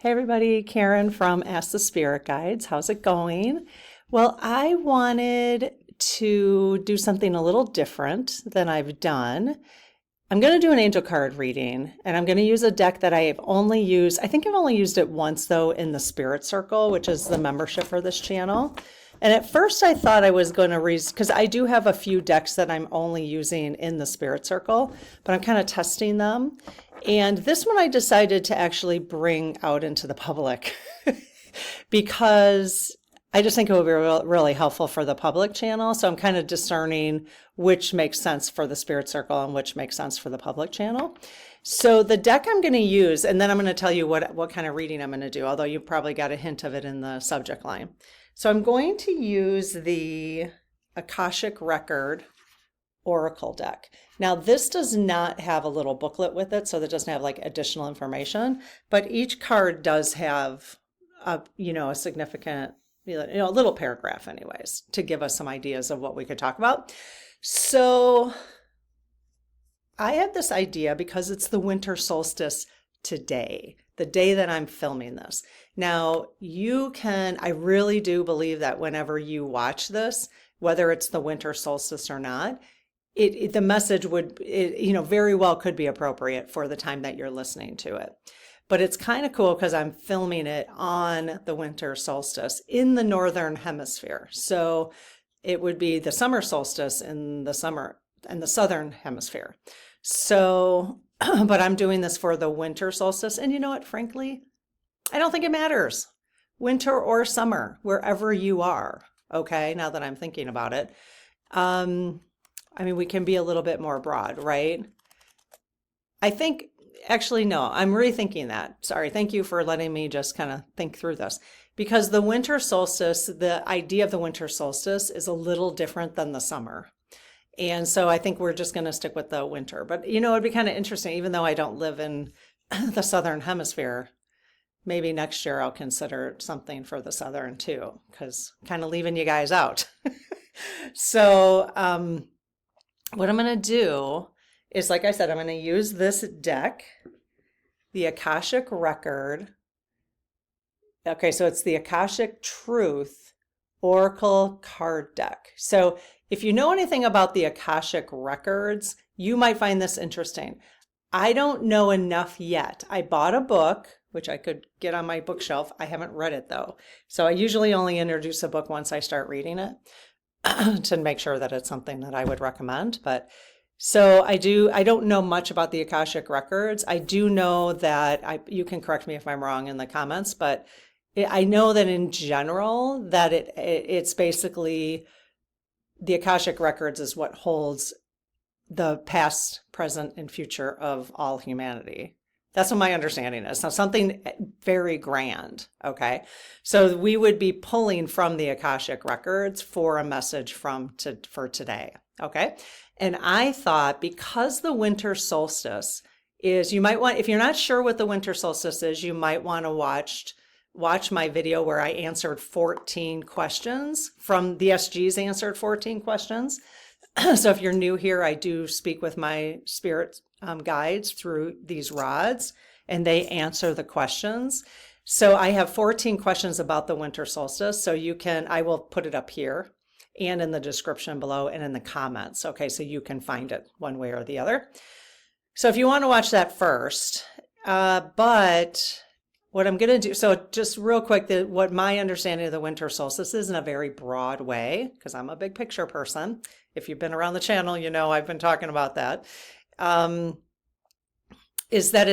Hey everybody, Karen from Ask the Spirit Guides. How's it going? Well, I wanted to do something a little different than I've done. I'm going to do an angel card reading, and I'm going to use a deck that I have only used, I think I've only used it once though in the Spirit Circle, which is the membership for this channel. And at first I thought I was going to read, because I do have a few decks that I'm only using in the Spirit Circle, but I'm kind of testing them. And this one I decided to actually bring out into the public because I just think it would be really helpful for the public channel. So I'm kind of discerning which makes sense for the Spirit Circle and which makes sense for the public channel. So the deck I'm going to use, and then I'm going to tell you what kind of reading I'm going to do, although you probably got a hint of it in the subject line. So I'm going to use the Akashic Record Oracle deck. Now this does not have a little booklet with it, so that doesn't have like additional information, but each card does have a significant, a little paragraph anyways, to give us some ideas of what we could talk about. So I have this idea because it's the winter solstice today, the day that I'm filming this. Now I really do believe that whenever you watch this, whether it's the winter solstice or not, the message would, very well could be appropriate for the time that you're listening to it. But it's kind of cool because I'm filming it on the winter solstice in the northern hemisphere. So it would be the summer solstice in the summer and the southern hemisphere. So, but I'm doing this for the winter solstice. And you know what, frankly, I don't think it matters. Winter or summer, wherever you are. Okay, now that I'm thinking about it. We can be a little bit more broad, right? No, I'm rethinking that. Sorry, thank you for letting me just kind of think through this. Because the winter solstice, the idea of the winter solstice is a little different than the summer. And so I think we're just going to stick with the winter. But, it'd be kind of interesting, even though I don't live in the southern hemisphere, maybe next year I'll consider something for the southern too, because kind of leaving you guys out. So, what I'm going to do is, like I said, I'm going to use this deck, the Akashic Record. Okay, so it's the Akashic Truth Oracle card deck. So if you know anything about the Akashic Records, you might find this interesting. I don't know enough yet. I bought a book, which I could get on my bookshelf. I haven't read it though. So I usually only introduce a book once I start reading it to make sure that it's something that I would recommend. But so I don't know much about the Akashic Records. I do know that you can correct me if I'm wrong in the comments, but I know that in general that it's basically the Akashic Records is what holds the past, present, and future of all humanity. That's what my understanding is. Now, something very grand, okay? So we would be pulling from the Akashic Records for a message for today, okay? And I thought because the winter solstice is, you might want, if you're not sure what the winter solstice is, you might want to watch my video where I answered 14 questions from the SGs, answered 14 questions. So if you're new here, I do speak with my spirit guides through these rods, and they answer the questions. So I have 14 questions about the winter solstice. So I will put it up here and in the description below and in the comments. Okay, so you can find it one way or the other. So if you want to watch that first, but what I'm going to do, so just real quick, what my understanding of the winter solstice is in a very broad way, because I'm a big picture person. If you've been around the channel, you know I've been talking about that. Is that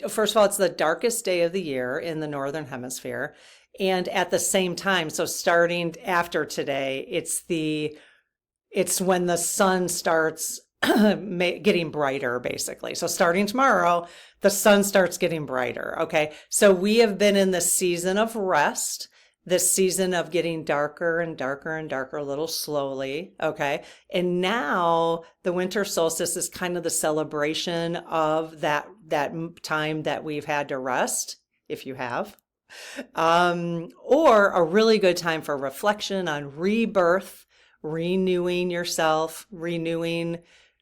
first of all, it's the darkest day of the year in the Northern Hemisphere. And at the same time, so starting after today, it's when the sun starts getting brighter, basically. So starting tomorrow, the sun starts getting brighter. Okay. So we have been in the season of rest, this season of getting darker and darker and darker, a little slowly. Okay. And now the winter solstice is kind of the celebration of that time that we've had to rest, if you have, or a really good time for reflection on rebirth, renewing yourself, renewing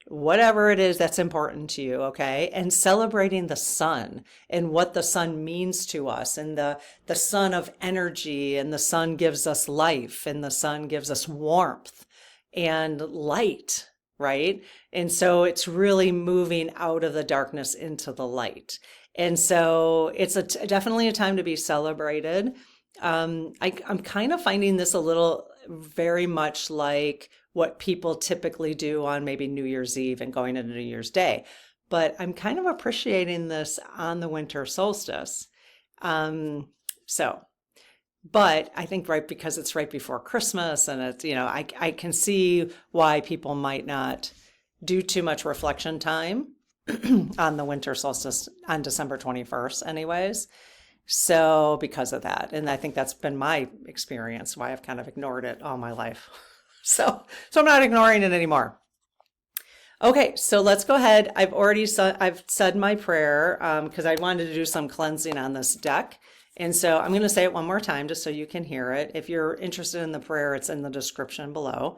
whatever it is that's important to you, okay? And celebrating the sun and what the sun means to us, and the sun of energy, and the sun gives us life, and the sun gives us warmth and light, right? And so it's really moving out of the darkness into the light. And so it's definitely a time to be celebrated. I'm kind of finding this a little very much like what people typically do on maybe New Year's Eve and going into New Year's Day. But I'm kind of appreciating this on the winter solstice. But I think because it's right before Christmas, and it's, I can see why people might not do too much reflection time on the winter solstice on December 21st anyways. So because of that, and I think that's been my experience, why I've kind of ignored it all my life. So I'm not ignoring it anymore. Okay, so let's go ahead. I've said my prayer because I wanted to do some cleansing on this deck. And so I'm going to say it one more time just so you can hear it. If you're interested in the prayer, it's in the description below.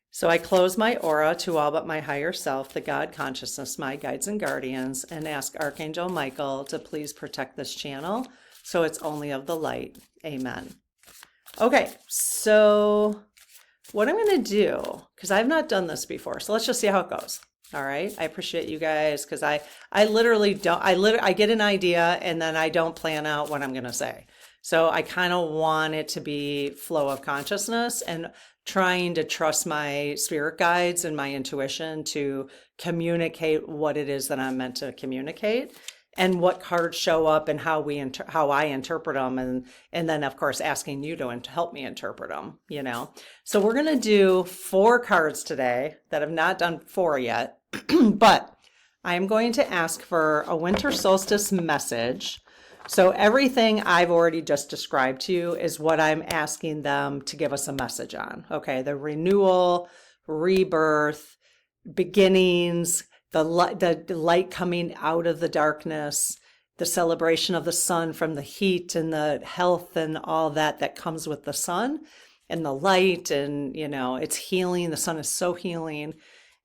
So I close my aura to all but my higher self, the God consciousness, my guides and guardians, and ask Archangel Michael to please protect this channel so it's only of the light. Amen. Okay, so what I'm going to do, because I've not done this before, so let's just see how it goes. All right. I appreciate you guys, because I literally don't, I get an idea and then I don't plan out what I'm going to say. So I kind of want it to be flow of consciousness and trying to trust my spirit guides and my intuition to communicate what it is that I'm meant to communicate, and what cards show up and how I interpret them. And then of course, asking you to help me interpret them, So we're going to do 4 cards today that I've not done 4 yet, but I'm going to ask for a winter solstice message. So everything I've already just described to you is what I'm asking them to give us a message on. Okay. The renewal, rebirth, beginnings, the light coming out of the darkness, the celebration of the sun from the heat and the health and all that comes with the sun and the light, and it's healing. The sun is so healing.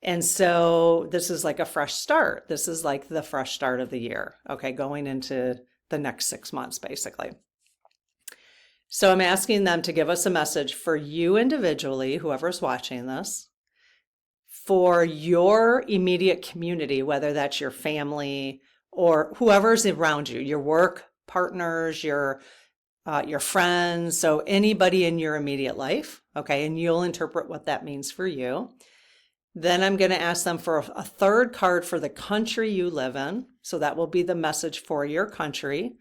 And so this is like a fresh start. This is like the fresh start of the year. Okay, going into the next 6 months, basically. So I'm asking them to give us a message for you individually, whoever's watching this, for your immediate community, whether that's your family or whoever's around you, your work partners, your friends, so anybody in your immediate life, okay, and you'll interpret what that means for you. Then I'm going to ask them for a 3rd card for the country you live in, so that will be the message for your country.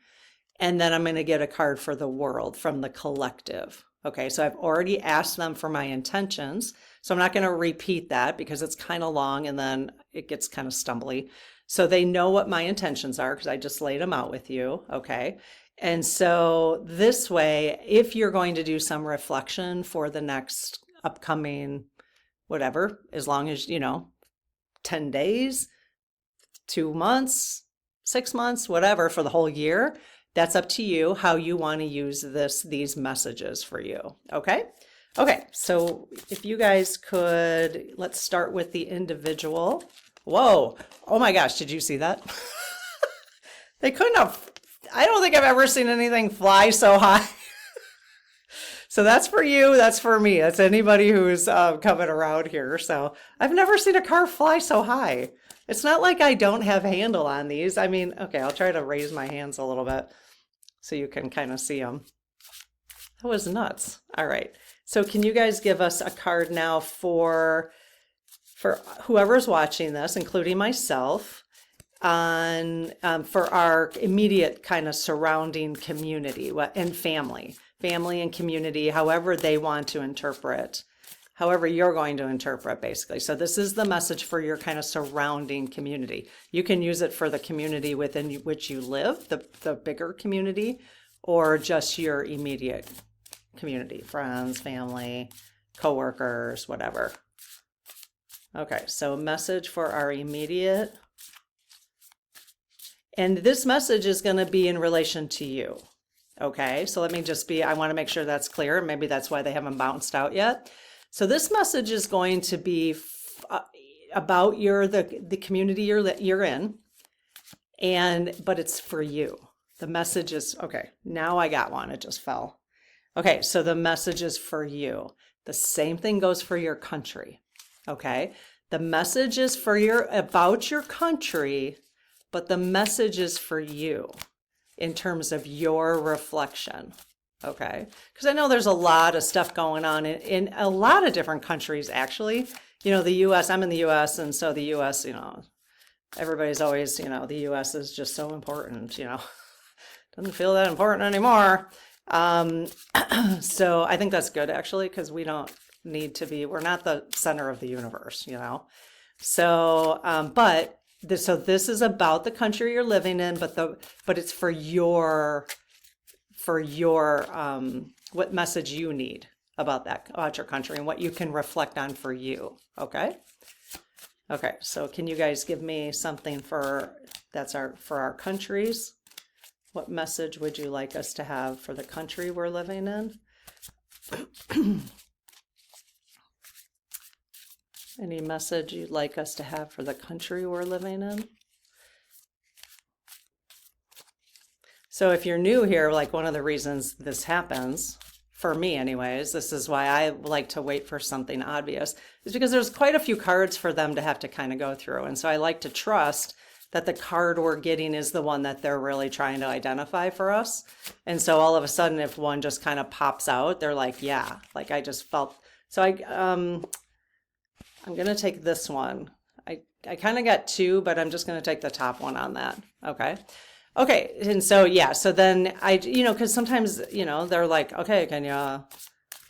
And then I'm going to get a card for the world from the collective. Okay, so I've already asked them for my intentions. So I'm not going to repeat that because it's kind of long and then it gets kind of stumbly. So they know what my intentions are because I just laid them out with you. Okay. And so this way, if you're going to do some reflection for the next upcoming, whatever, as long as, 10 days, 2 months, 6 months, whatever, for the whole year, that's up to you how you want to use these messages for you. Okay. Okay, so if you guys could, let's start with the individual. Whoa, oh my gosh, did you see that? They couldn't have, I don't think I've ever seen anything fly so high. So that's for you, that's for me, that's anybody who's coming around here. So I've never seen a car fly so high. It's not like I don't have handle on these. I mean, okay, I'll try to raise my hands a little bit so you can kind of see them. That was nuts. All right. So can you guys give us a card now for whoever's watching this, including myself, on for our immediate kind of surrounding community and family and community, however they want to interpret, however you're going to interpret, basically. So this is the message for your kind of surrounding community. You can use it for the community within which you live, the bigger community, or just your immediate community, friends, family, coworkers, whatever. Okay, so message for our immediate. And this message is going to be in relation to you. Okay, so let me just I want to make sure that's clear. Maybe that's why they haven't bounced out yet. So this message is going to be about the community you're in, but it's for you. The message is, okay, now I got one, it just fell. Okay, so the message is for you. The same thing goes for your country. Okay, the message is about your country, but the message is for you in terms of your reflection. Okay, because I know there's a lot of stuff going on in a lot of different countries, actually. The US, I'm in the US, and so the US, everybody's always, the US is just so important, doesn't feel that important anymore. So I think that's good, actually, because we don't need to be, we're not the center of the universe, So, so this is about the country you're living in, but it's for your what message you need about your country and what you can reflect on for you. Okay. So can you guys give me something for our countries? What message would you like us to have for the country we're living in? Any message you'd like us to have for the country we're living in? So if you're new here, like one of the reasons this happens, for me anyways, this is why I like to wait for something obvious, is because there's quite a few cards for them to have to kind of go through. And so I like to trust that the card we're getting is the one that they're really trying to identify for us. And so all of a sudden, if one just kind of pops out, they're like, yeah, like I just felt. So I'm going to take this one. I kind of got two, but I'm just going to take the top one on that. Okay. And so, yeah, so then because sometimes, they're like, okay, can you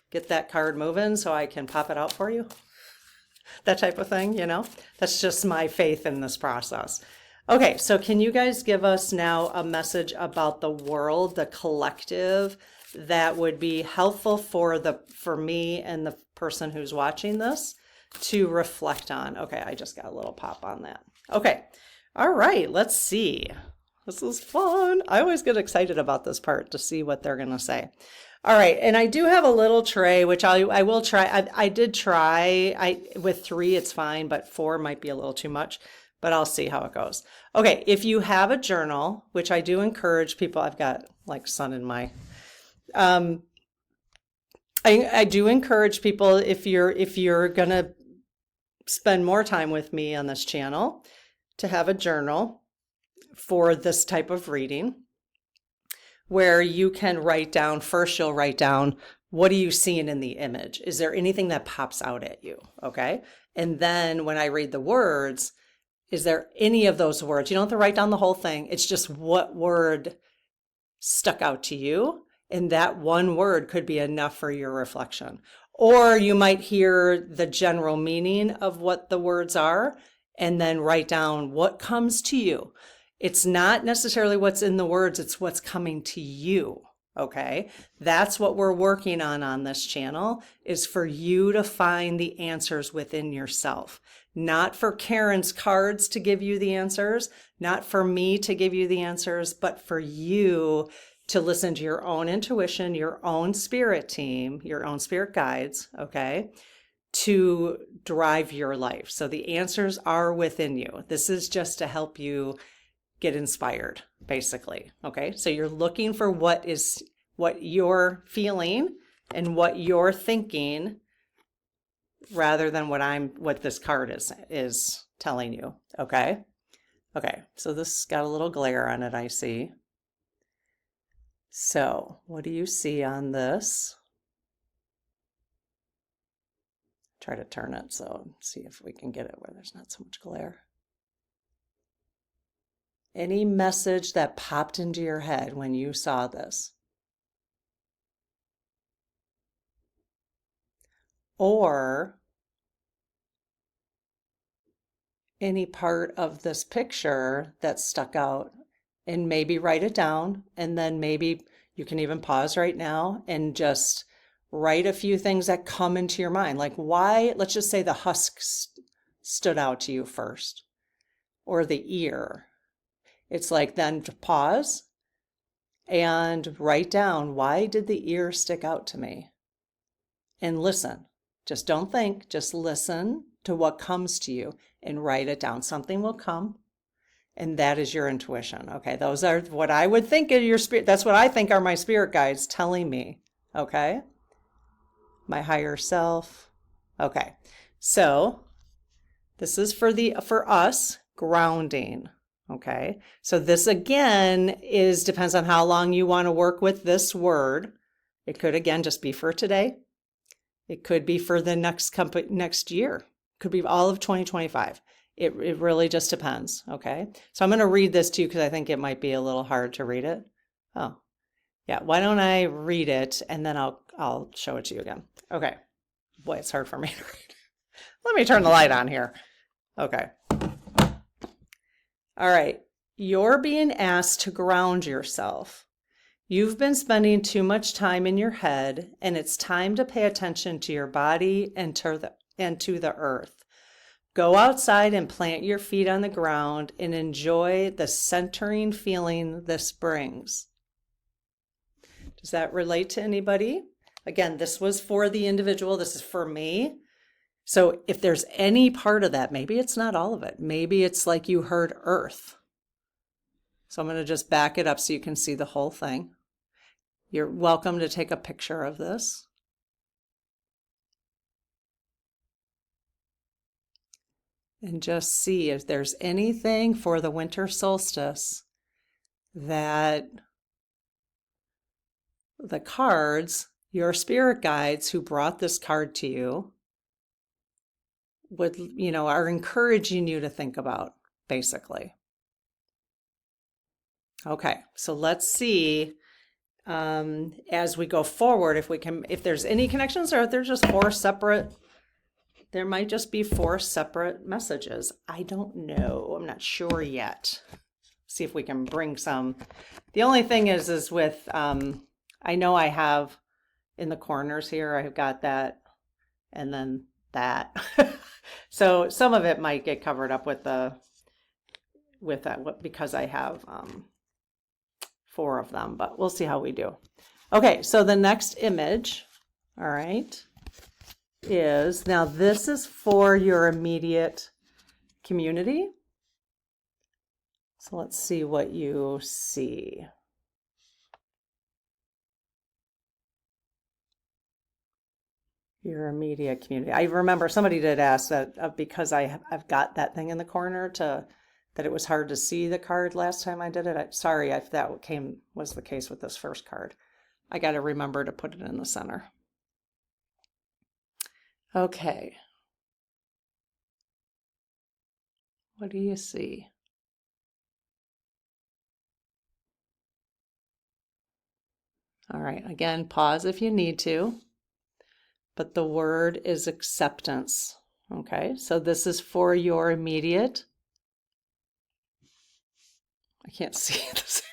get that card moving so I can pop it out for you? That type of thing, that's just my faith in this process. Okay, so can you guys give us now a message about the world, the collective, that would be helpful for me and the person who's watching this to reflect on? Okay, I just got a little pop on that. Okay, all right, let's see. This is fun. I always get excited about this part to see what they're going to say. All right, and I do have a little tray, which I will try. I did try. With 3, it's fine, but 4 might be a little too much, but I'll see how it goes. Okay, if you have a journal, which I do encourage people, I've got like sun in my, I do encourage people, if you're going to spend more time with me on this channel, to have a journal for this type of reading, where you can write down, first you'll write down, what are you seeing in the image? Is there anything that pops out at you? Okay. And then when I read the words, is there any of those words? You don't have to write down the whole thing. It's just what word stuck out to you. And that one word could be enough for your reflection. Or you might hear the general meaning of what the words are and then write down what comes to you. It's not necessarily what's in the words, it's what's coming to you, okay? That's what we're working on this channel, is for you to find the answers within yourself. Not for Karen's cards to give you the answers, not for me to give you the answers, but for you to listen to your own intuition, your own spirit team, your own spirit guides, okay, to drive your life. So the answers are within you. This is just to help you get inspired, basically. Okay, so you're looking for what you're feeling and what you're thinking, rather than what this card is telling you. Okay, so this got a little glare on it, I see. So what do you see on this? Try to turn it so see if we can get it where there's not so much glare. Any message that popped into your head when you saw this? Or any part of this picture that stuck out, and maybe write it down, and then maybe you can even pause right now and just write a few things that come into your mind. Like, why, let's just say the husk stood out to you first, or the ear. It's like, then to pause and write down, why did the ear stick out to me? And listen. Just don't think, just listen to what comes to you and write it down. Something will come, and that is your intuition. Okay, those are what I would think of your spirit. That's what I think are my spirit guides telling me. Okay, my higher self. Okay, so this is for us grounding. Okay, so this again depends on how long you want to work with this word. It could again just be for today. It could be for the next year. It could be all of 2025. It really just depends. Okay, so I'm going to read this to you because I think it might be a little hard to read it. Oh, yeah. Why don't I read it and then I'll show it to you again. Okay. Boy, it's hard for me to read. Let me turn the light on here. Okay. All right. You're being asked to ground yourself. You've been spending too much time in your head, and it's time to pay attention to your body and to the earth. Go outside and plant your feet on the ground and enjoy the centering feeling this brings. Does that relate to anybody? Again, this was for the individual. This is for me. So if there's any part of that, maybe it's not all of it. Maybe it's like you heard earth. So I'm going to just back it up so you can see the whole thing. You're welcome to take a picture of this. And just see if there's anything for the winter solstice that the cards, your spirit guides who brought this card to you, are encouraging you to think about, basically. Okay, so let's see as we go forward if there's any connections, or if there's just there might just be 4 separate messages. I don't know. I'm not sure yet. See if we can bring some. The only thing is with, I know I have in the corners here, I've got that and then that. So some of it might get covered up with that because I have 4 of them, but we'll see how we do. Okay, so the next image, all right, now this is for your immediate community. So let's see what you see. Your immediate community. I remember somebody did ask that because I've got that thing in the corner that it was hard to see the card last time I did it. Sorry if that was the case with this first card. I got to remember to put it in the center. Okay. What do you see? All right, again, pause if you need to. But the word is acceptance. Okay, so this is for your immediate. I can't see at the same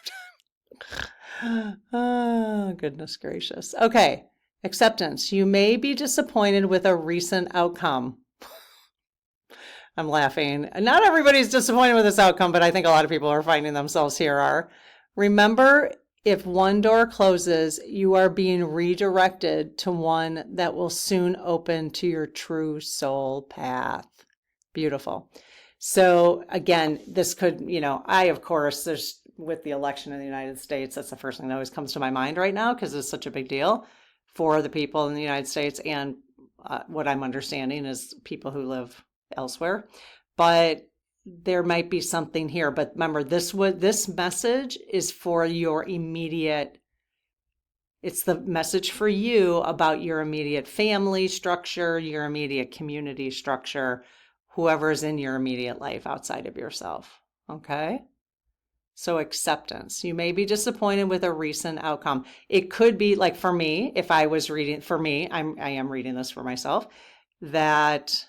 time. Oh, goodness gracious. Okay, acceptance. You may be disappointed with a recent outcome. I'm laughing. Not everybody's disappointed with this outcome, but I think a lot of people are finding themselves here. Remember, if one door closes, you are being redirected to one that will soon open to your true soul path. Beautiful. So again, this could, of course, with the election in the United States, that's the first thing that always comes to my mind right now because it's such a big deal for the people in the United States, and what I'm understanding is people who live elsewhere. But there might be something here. But remember, this message is for your immediate. It's the message for you about your immediate family structure, your immediate community structure, whoever's in your immediate life outside of yourself. Okay? So acceptance. You may be disappointed with a recent outcome. It could be like for me, if I was reading, for me, I am reading this for myself, that,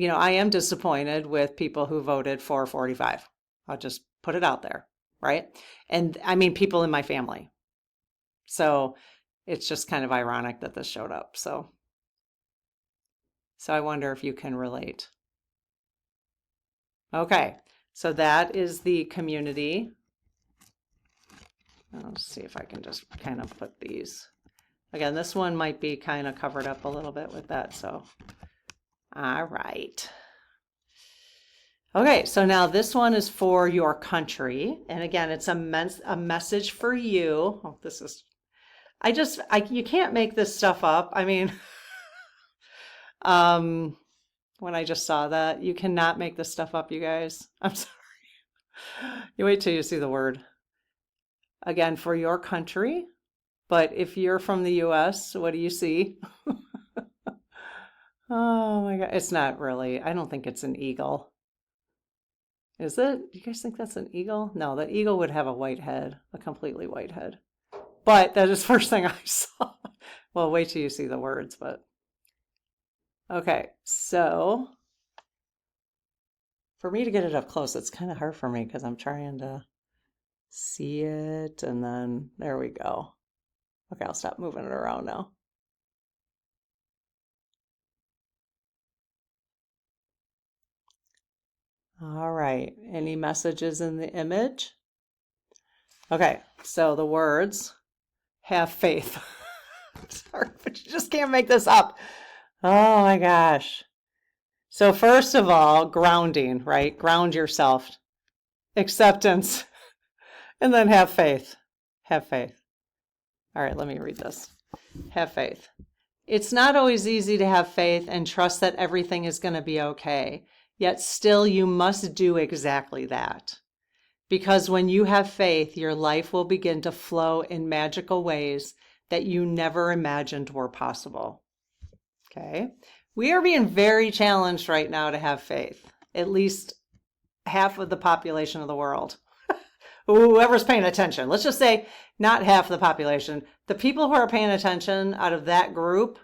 I am disappointed with people who voted for 45. I'll just put it out there, right? And I mean, people in my family. So it's just kind of ironic that this showed up. So I wonder if you can relate. Okay, so that is the community. Let's see if I can just kind of put these. Again, this one might be kind of covered up a little bit with that, so All right. Okay, so now this one is for your country. And again, it's a message for you. Oh, this is, you can't make this stuff up. I mean, when I just saw that, you cannot make this stuff up, you guys. I'm sorry. You wait till you see the word. Again, for your country. But if you're from the US, what do you see? Oh my God. It's not really. I don't think it's an eagle. Is it? Do you guys think that's an eagle? No, the eagle would have a white head, a completely white head. But that is the first thing I saw. Well, wait till you see the words, but. Okay, so for me to get it up close, it's kind of hard for me because I'm trying to see it, and then there we go. Okay, I'll stop moving it around now. All right, any messages in the image? Okay, so the words, have faith. Sorry, but you just can't make this up. Oh my gosh. So first of all, grounding, right? Ground yourself. Acceptance. And then have faith. Have faith. All right, let me read this. Have faith. It's not always easy to have faith and trust that everything is going to be okay. Yet still you must do exactly that. Because when you have faith, your life will begin to flow in magical ways that you never imagined were possible. Okay? We are being very challenged right now to have faith. At least half of the population of the world. Whoever's paying attention. Let's just say not half the population. The people who are paying attention out of that group,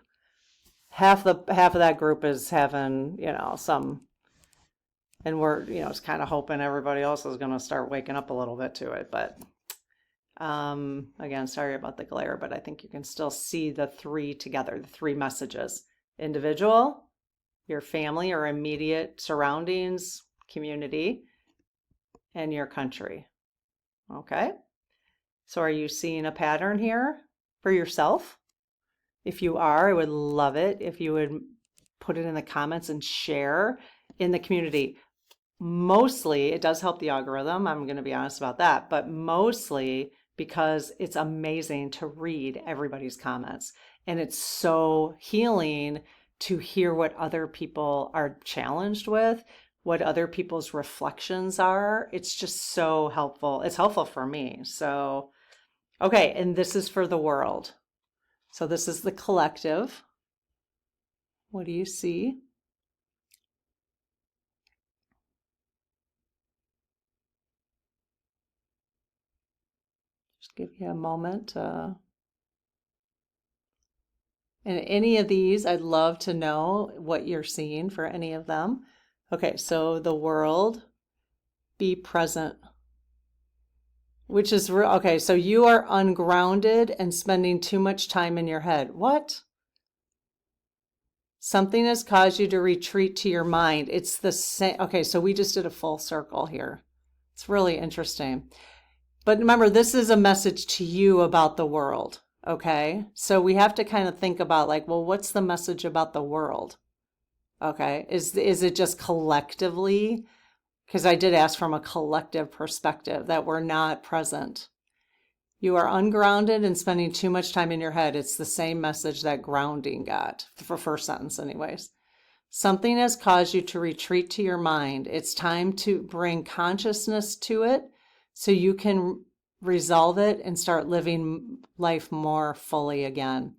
half of that group is having, some, and we're, it's kind of hoping everybody else is going to start waking up a little bit to it. But again, sorry about the glare, but I think you can still see the three together, the three messages: individual, your family or immediate surroundings, community, and your country. Okay. So are you seeing a pattern here for yourself? If you are, I would love it if you would put it in the comments and share in the community. Mostly, it does help the algorithm. I'm going to be honest about that, but mostly because it's amazing to read everybody's comments. And it's so healing to hear what other people are challenged with, what other people's reflections are. It's just so helpful. It's helpful for me. So, okay, and this is for the world. So this is the collective. What do you see? Just give you a moment. And any of these, I'd love to know what you're seeing for any of them. Okay, so the world, be present. Which is real. Okay, so you are ungrounded and spending too much time in your head. What? Something has caused you to retreat to your mind. It's the same. Okay, so we just did a full circle here. It's really interesting. But remember, this is a message to you about the world. Okay, so we have to kind of think about like, well, what's the message about the world? Okay, is it just collectively? Because I did ask from a collective perspective that we're not present. You are ungrounded and spending too much time in your head. It's the same message that grounding got for first sentence anyways. Something has caused you to retreat to your mind. It's time to bring consciousness to it so you can resolve it and start living life more fully again.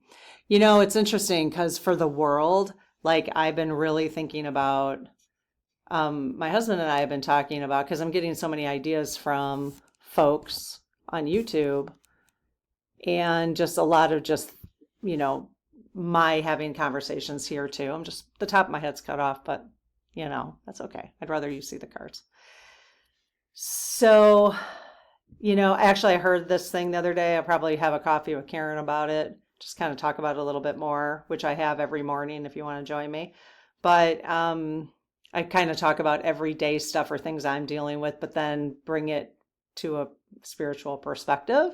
It's interesting because for the world, like I've been really thinking about, my husband and I have been talking about, because I'm getting so many ideas from folks on YouTube and just a lot of my having conversations here too. I'm just, the top of my head's cut off, but that's okay. I'd rather you see the cards. So, actually I heard this thing the other day. I'll probably have a coffee with Karen about it, just kind of talk about it a little bit more, which I have every morning if you want to join me. But I kind of talk about everyday stuff or things I'm dealing with, but then bring it to a spiritual perspective.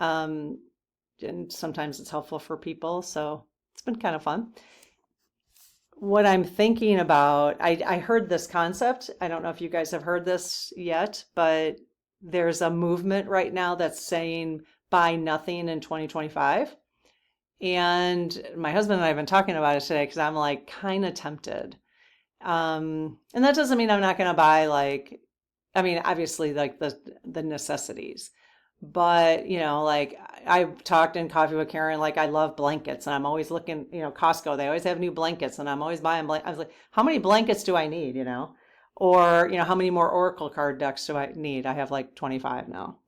And sometimes it's helpful for people. So it's been kind of fun. what I'm thinking about, I heard this concept. I don't know if you guys have heard this yet, but there's a movement right now that's saying buy nothing in 2025. And my husband and I have been talking about it today because I'm like kind of tempted. And that doesn't mean I'm not going to buy like, I mean, obviously like the necessities, but like I've talked in Coffee with Karen, like I love blankets and I'm always looking, Costco, they always have new blankets and I'm always buying I was like, how many blankets do I need, Or, how many more Oracle card decks do I need? I have like 25 now.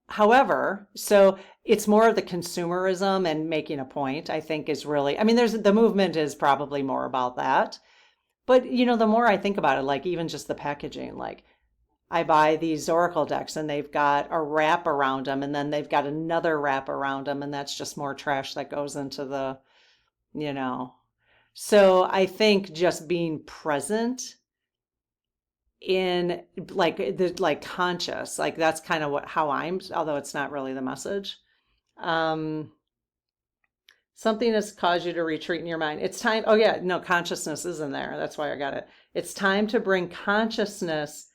However, so it's more of the consumerism and making a point, I think is really, I mean, the movement is probably more about that. But, the more I think about it, like even just the packaging, like I buy these Oracle decks and they've got a wrap around them and then they've got another wrap around them and that's just more trash that goes into the, you know. So I think just being present in like conscious, like that's kind of how I'm, although it's not really the message. Something has caused you to retreat in your mind. It's time. Oh yeah, no, consciousness is in there. That's why I got it. It's time to bring consciousness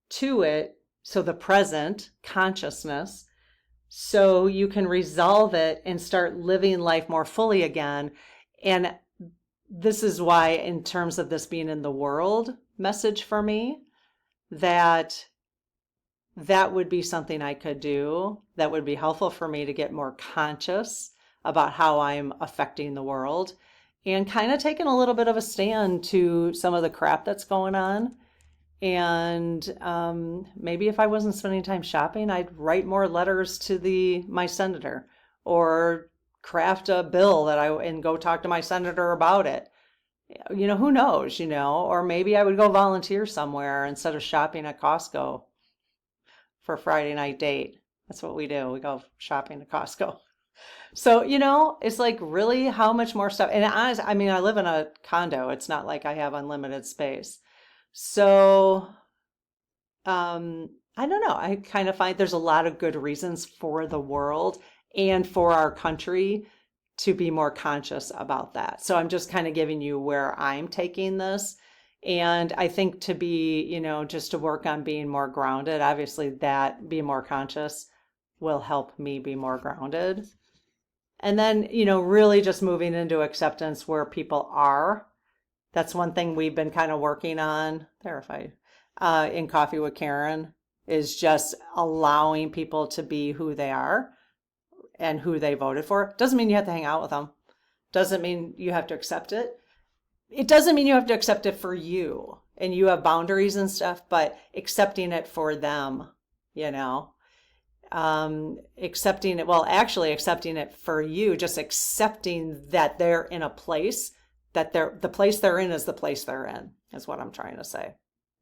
to it. So the present consciousness, so you can resolve it and start living life more fully again. And this is why, in terms of this being in the world message for me, that would be something I could do that would be helpful for me to get more conscious about how I'm affecting the world and kind of taking a little bit of a stand to some of the crap that's going on. And maybe if I wasn't spending time shopping, I'd write more letters to my senator or craft a bill and go talk to my senator about it. Who knows, or maybe I would go volunteer somewhere instead of shopping at Costco for Friday night date. That's what we do. We go shopping at Costco. So, it's like really how much more stuff. And I mean, I live in a condo. It's not like I have unlimited space. So, I don't know. I kind of find there's a lot of good reasons for the world and for our country to be more conscious about that. So I'm just kind of giving you where I'm taking this. And I think to be, just to work on being more grounded, obviously that be more conscious will help me be more grounded. And then, really just moving into acceptance where people are. That's one thing we've been kind of working on, in Coffee with Karen, is just allowing people to be who they are and who they voted for. Doesn't mean you have to hang out with them. Doesn't mean you have to accept it. It doesn't mean you have to accept it for you and you have boundaries and stuff, but accepting it for them, accepting it for you, just accepting that they're in a place the place they're in is the place they're in, is what I'm trying to say.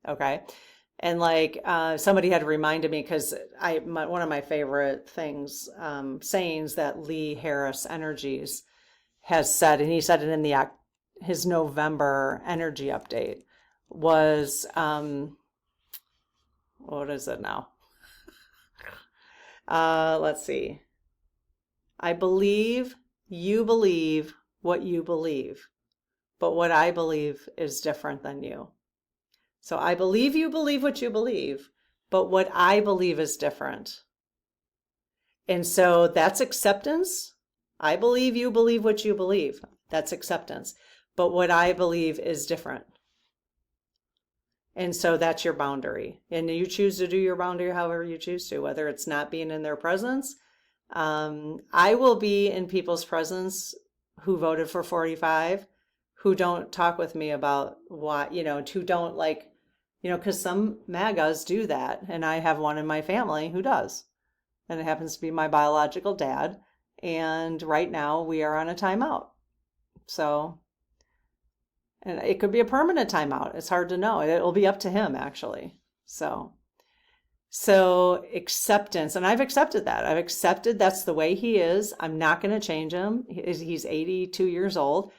Okay. And like somebody had reminded me, because one of my favorite sayings that Lee Harris Energies has said, and he said it in his November energy update, was what is it now? Let's see. I believe you believe what you believe, but what I believe is different than you. So I believe you believe what you believe, but what I believe is different. And so that's acceptance. I believe you believe what you believe. That's acceptance. But what I believe is different. And so that's your boundary. And you choose to do your boundary however you choose to, whether it's not being in their presence. I will be in people's presence who voted for 45, who don't talk with me about what, who don't like, because some MAGAs do that. And I have one in my family who does. And it happens to be my biological dad. And right now we are on a timeout. So, and it could be a permanent timeout. It's hard to know. It'll be up to him, actually. So acceptance, and I've accepted that. I've accepted that's the way he is. I'm not going to change him. He's 82 years old.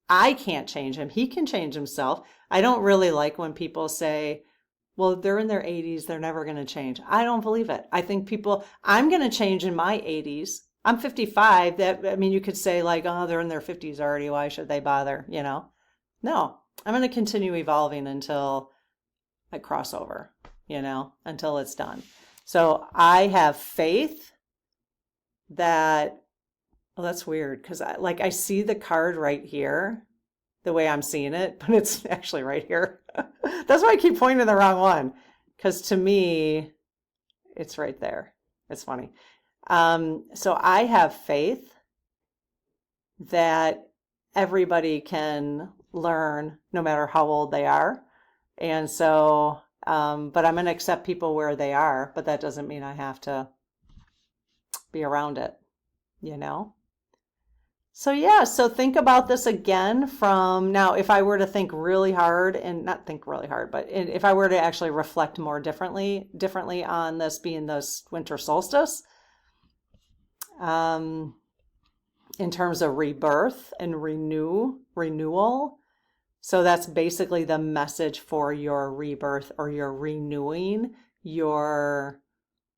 I can't change him. He can change himself. I don't really like when people say, well, they're in their 80s, they're never going to change. I don't believe it. I think I'm going to change in my 80s. I'm 55. That, I mean, you could say like, oh, they're in their 50s already. Why should they bother? You know? No, I'm going to continue evolving until I cross over, you know, until it's done. So I have faith that, well, that's weird because I see the card right here, the way I'm seeing it, but it's actually right here. That's why I keep pointing the wrong one, because to me, it's right there. It's funny. So I have faith that everybody can learn no matter how old they are. And so, but I'm going to accept people where they are, but that doesn't mean I have to be around it, you know? So yeah, so think about this again from now, if I were to think really hard and not think really hard, but if I were to actually reflect more differently on this being this winter solstice, in terms of rebirth and renewal. So that's basically the message for your rebirth or your renewing, your,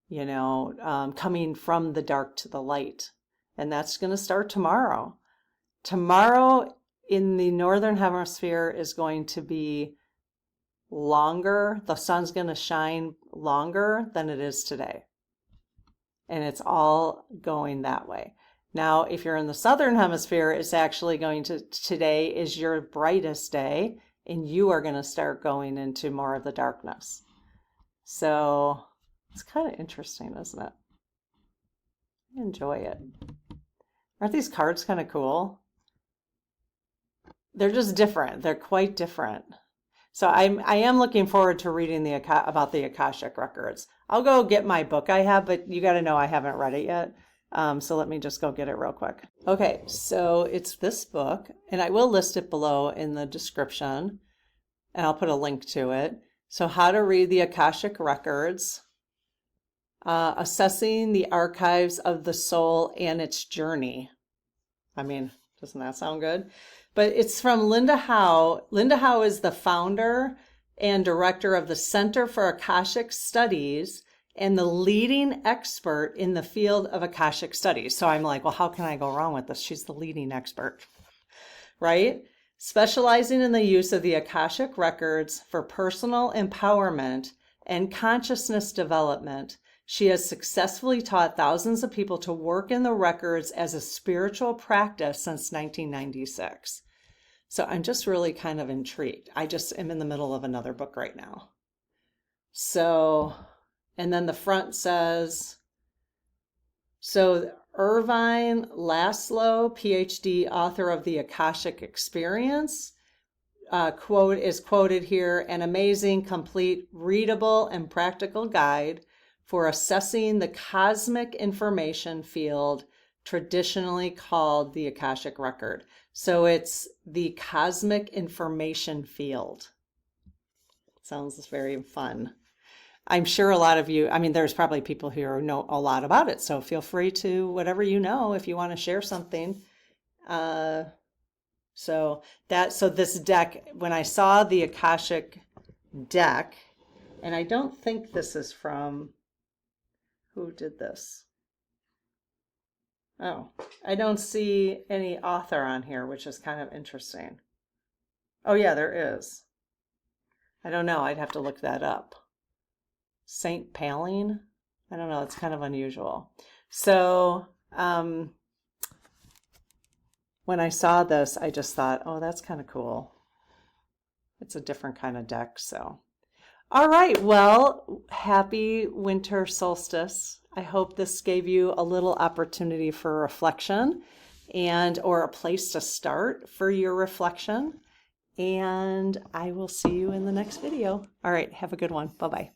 you know, coming from the dark to the light. And that's going to start tomorrow. Tomorrow in the northern hemisphere is going to be longer. The sun's going to shine longer than it is today. And it's all going that way. Now, if you're in the southern hemisphere, it's actually going to, today is your brightest day, and you are going to start going into more of the darkness. So it's kind of interesting, isn't it? I enjoy it. Aren't these cards kind of cool? They're just different. They're quite different. So I am looking forward to reading about the Akashic Records. I'll go get my book I have, but you got to know I haven't read it yet. So let me just go get it real quick. Okay, so it's this book, and I will list it below in the description, and I'll put a link to it. So How to Read the Akashic Records, Assessing the Archives of the Soul and Its Journey. I mean, doesn't that sound good? But it's from Linda Howe. Linda Howe is the founder and director of the Center for Akashic Studies and the leading expert in the field of Akashic Studies. So I'm like, well, how can I go wrong with this? She's the leading expert, right? Specializing in the use of the Akashic Records for personal empowerment and consciousness development, she has successfully taught thousands of people to work in the records as a spiritual practice since 1996. So I'm just really kind of intrigued. I just am in the middle of another book right now. So, and then the front says, so Irvine Laszlo, PhD, author of the Akashic Experience, is quoted here, an amazing, complete, readable, and practical guide for assessing the cosmic information field traditionally called the Akashic Record. So it's the cosmic information field. Sounds very fun. I'm sure a lot of you, I mean, there's probably people who know a lot about it. So feel free to, whatever you know, if you want to share something. So this deck, when I saw the Akashic deck, and I don't think this is from, who did this? Oh, I don't see any author on here, which is kind of interesting. Oh yeah, there is. I don't know. I'd have to look that up. Saint Paline? I don't know. It's kind of unusual. So when I saw this, I just thought, oh, that's kind of cool. It's a different kind of deck. So, all right. Well, happy winter solstice. I hope this gave you a little opportunity for reflection or a place to start for your reflection. And I will see you in the next video. All right. Have a good one. Bye-bye.